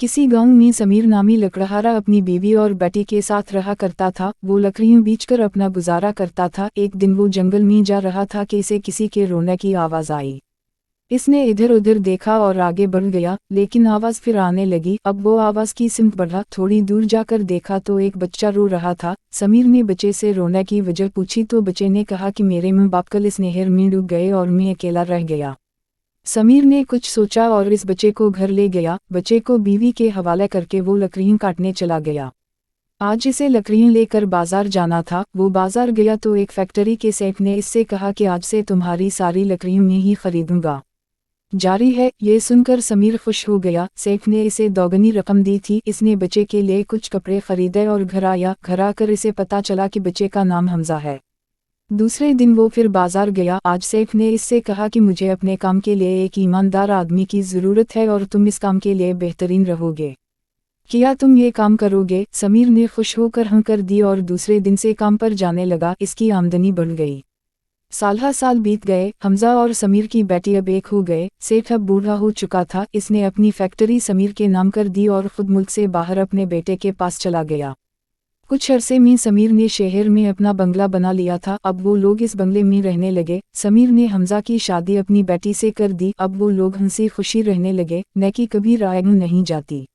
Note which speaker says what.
Speaker 1: किसी गांव में समीर नामी लकड़हारा अपनी बीवी और बेटी के साथ रहा करता था। वो लकड़ियों बेचकर अपना गुजारा करता था। एक दिन वो जंगल में जा रहा था कि इसे किसी के रोने की आवाज़ आई। इसने इधर उधर देखा और आगे बढ़ गया, लेकिन आवाज़ फिर आने लगी। अब वो आवाज़ की सिमत बढ़ा। थोड़ी दूर जाकर देखा तो एक बच्चा रो रहा था। समीर ने बच्चे से रोने की वजह पूछी तो बच्चे ने कहा कि मेरे माँ बाप कल इस नहर में डूब गए और मैं अकेला रह गया। समीर ने कुछ सोचा और इस बच्चे को घर ले गया। बच्चे को बीवी के हवाले करके वो लकड़ियाँ काटने चला गया। आज इसे लकड़ियाँ लेकर बाजार जाना था। वो बाजार गया तो एक फैक्ट्री के सेठ ने इससे कहा कि आज से तुम्हारी सारी लकड़ियाँ मैं ही खरीदूंगा। जारी है। ये सुनकर समीर खुश हो गया। सेठ ने इसे दोगुनी रकम दी थी। इसने बच्चे के लिए कुछ कपड़े खरीदे और घर आया। घर आकर इसे पता चला कि बच्चे का नाम हमजा है। दूसरे दिन वो फिर बाजार गया। आज सेठ ने इससे कहा कि मुझे अपने काम के लिए एक ईमानदार आदमी की ज़रूरत है और तुम इस काम के लिए बेहतरीन रहोगे। क्या तुम ये काम करोगे? समीर ने खुश होकर हाँ कर दी और दूसरे दिन से काम पर जाने लगा। इसकी आमदनी बढ़ गई। साल बीत गए। हमजा और समीर की बेटी अब एक हो गए। सेठ अब बूढ़ा हो चुका था। इसने अपनी फैक्ट्री समीर के नाम कर दी और खुद मुल्क से बाहर अपने बेटे के पास चला गया। कुछ अरसे में समीर ने शहर में अपना बंगला बना लिया था। अब वो लोग इस बंगले में रहने लगे। समीर ने हमजा की शादी अपनी बेटी से कर दी। अब वो लोग हंसी खुशी रहने लगे। नेकी कभी राय नहीं जाती।